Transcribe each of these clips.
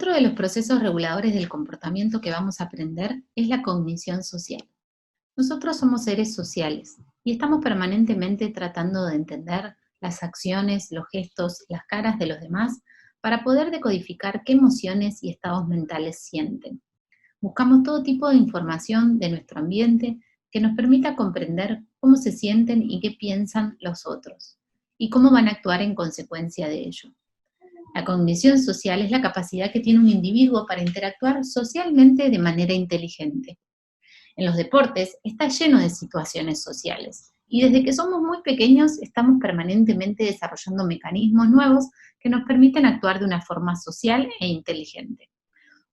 Otro de los procesos reguladores del comportamiento que vamos a aprender es la cognición social. Nosotros somos seres sociales y estamos permanentemente tratando de entender las acciones, los gestos, las caras de los demás para poder decodificar qué emociones y estados mentales sienten. Buscamos todo tipo de información de nuestro ambiente que nos permita comprender cómo se sienten y qué piensan los otros y cómo van a actuar en consecuencia de ello. La cognición social es la capacidad que tiene un individuo para interactuar socialmente de manera inteligente. En los deportes está lleno de situaciones sociales y desde que somos muy pequeños estamos permanentemente desarrollando mecanismos nuevos que nos permiten actuar de una forma social e inteligente.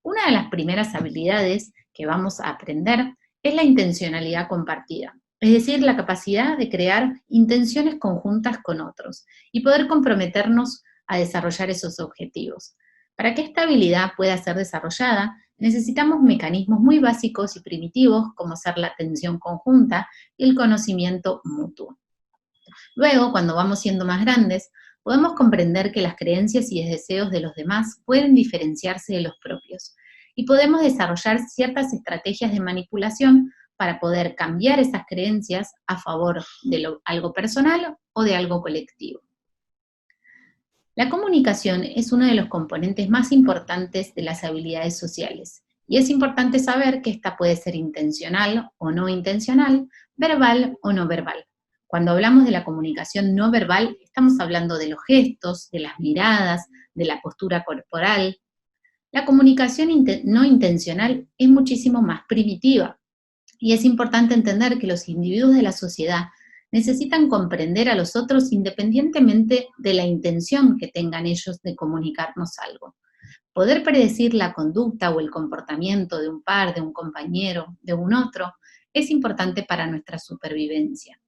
Una de las primeras habilidades que vamos a aprender es la intencionalidad compartida, es decir, la capacidad de crear intenciones conjuntas con otros y poder comprometernos a desarrollar esos objetivos. Para que esta habilidad pueda ser desarrollada, necesitamos mecanismos muy básicos y primitivos como ser la atención conjunta y el conocimiento mutuo. Luego, cuando vamos siendo más grandes, podemos comprender que las creencias y deseos de los demás pueden diferenciarse de los propios y podemos desarrollar ciertas estrategias de manipulación para poder cambiar esas creencias a favor de algo personal o de algo colectivo. La comunicación es uno de los componentes más importantes de las habilidades sociales y es importante saber que esta puede ser intencional o no intencional, verbal o no verbal. Cuando hablamos de la comunicación no verbal, estamos hablando de los gestos, de las miradas, de la postura corporal. La comunicación no intencional es muchísimo más primitiva y es importante entender que los individuos de la sociedad necesitan comprender a los otros independientemente de la intención que tengan ellos de comunicarnos algo. Poder predecir la conducta o el comportamiento de un par, de un compañero, de un otro, es importante para nuestra supervivencia.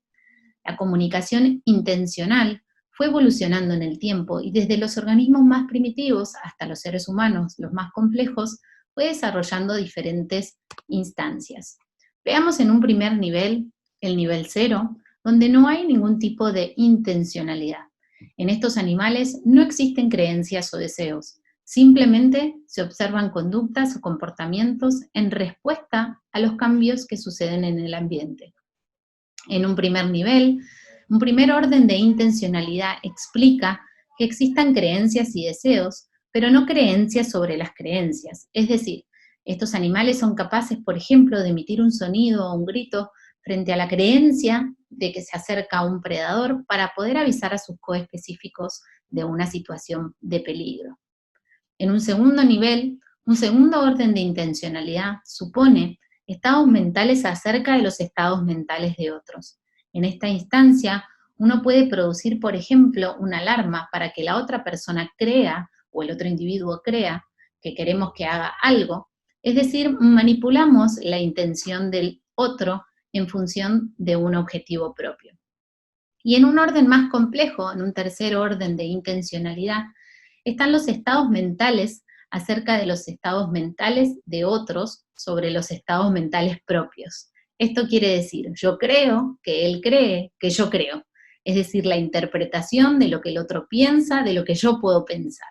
La comunicación intencional fue evolucionando en el tiempo y desde los organismos más primitivos hasta los seres humanos, los más complejos, fue desarrollando diferentes instancias. Veamos en un primer nivel, el nivel 0, donde no hay ningún tipo de intencionalidad. En estos animales no existen creencias o deseos, simplemente se observan conductas o comportamientos en respuesta a los cambios que suceden en el ambiente. En un primer nivel, un primer orden de intencionalidad explica que existan creencias y deseos, pero no creencias sobre las creencias. Es decir, estos animales son capaces, por ejemplo, de emitir un sonido o un grito frente a la creencia de que se acerca un predador para poder avisar a sus coespecíficos de una situación de peligro. En un segundo nivel, un segundo orden de intencionalidad supone estados mentales acerca de los estados mentales de otros. En esta instancia, uno puede producir, por ejemplo, una alarma para que la otra persona crea, o el otro individuo crea, que queremos que haga algo. Es decir, manipulamos la intención del otro en función de un objetivo propio. Y en un orden más complejo, en un tercer orden de intencionalidad, están los estados mentales acerca de los estados mentales de otros sobre los estados mentales propios. Esto quiere decir, yo creo que él cree que yo creo. Es decir, la interpretación de lo que el otro piensa, de lo que yo puedo pensar.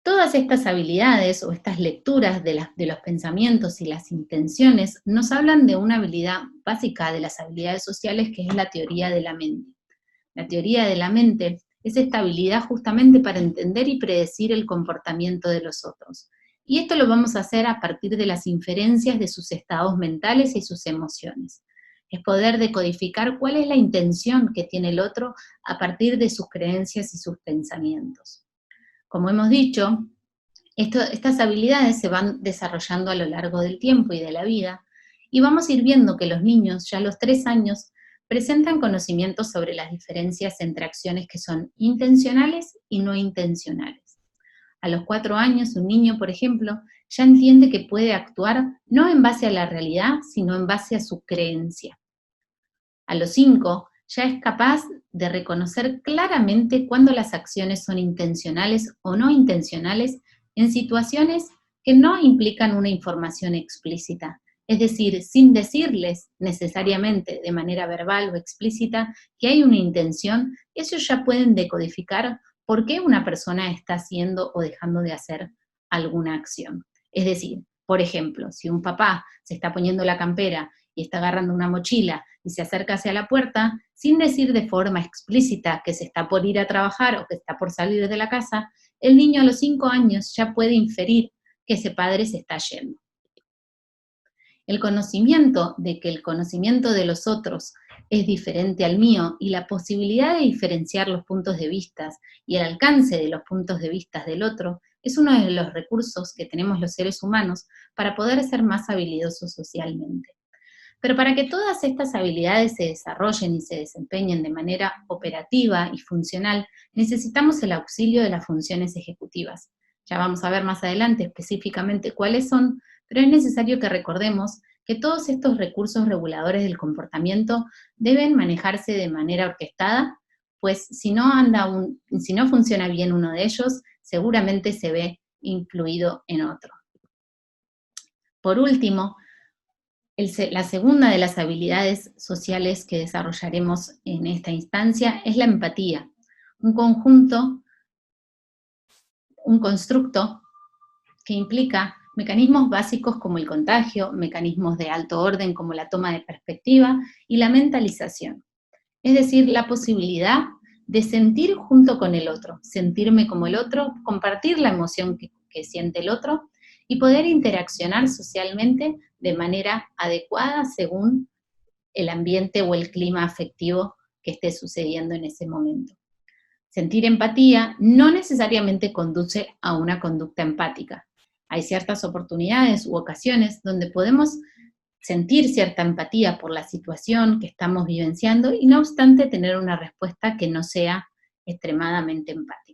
Todas estas habilidades o estas lecturas de los pensamientos y las intenciones nos hablan de una habilidad básica de las habilidades sociales que es la teoría de la mente. La teoría de la mente es esta habilidad justamente para entender y predecir el comportamiento de los otros. Y esto lo vamos a hacer a partir de las inferencias de sus estados mentales y sus emociones. Es poder decodificar cuál es la intención que tiene el otro a partir de sus creencias y sus pensamientos. Como hemos dicho, estas habilidades se van desarrollando a lo largo del tiempo y de la vida, y vamos a ir viendo que los niños, ya a los 3 años, presentan conocimientos sobre las diferencias entre acciones que son intencionales y no intencionales. A los 4 años, un niño, por ejemplo, ya entiende que puede actuar no en base a la realidad, sino en base a su creencia. A los 5, ya es capaz de reconocer claramente cuándo las acciones son intencionales o no intencionales en situaciones que no implican una información explícita. Es decir, sin decirles necesariamente de manera verbal o explícita que hay una intención, ellos ya pueden decodificar por qué una persona está haciendo o dejando de hacer alguna acción. Es decir, por ejemplo, si un papá se está poniendo la campera y está agarrando una mochila y se acerca hacia la puerta, sin decir de forma explícita que se está por ir a trabajar o que está por salir de la casa, el niño a los 5 años ya puede inferir que ese padre se está yendo. El conocimiento de que el conocimiento de los otros es diferente al mío y la posibilidad de diferenciar los puntos de vista y el alcance de los puntos de vista del otro es uno de los recursos que tenemos los seres humanos para poder ser más habilidosos socialmente. Pero para que todas estas habilidades se desarrollen y se desempeñen de manera operativa y funcional, necesitamos el auxilio de las funciones ejecutivas. Ya vamos a ver más adelante específicamente cuáles son, pero es necesario que recordemos que todos estos recursos reguladores del comportamiento deben manejarse de manera orquestada, pues si no funciona bien uno de ellos, seguramente se ve influido en otro. Por último, la segunda de las habilidades sociales que desarrollaremos en esta instancia es la empatía, un constructo que implica mecanismos básicos como el contagio, mecanismos de alto orden como la toma de perspectiva y la mentalización. Es decir, la posibilidad de sentir junto con el otro, sentirme como el otro, compartir la emoción que siente el otro y poder interaccionar socialmente de manera adecuada según el ambiente o el clima afectivo que esté sucediendo en ese momento. Sentir empatía no necesariamente conduce a una conducta empática. Hay ciertas oportunidades u ocasiones donde podemos sentir cierta empatía por la situación que estamos vivenciando y no obstante tener una respuesta que no sea extremadamente empática.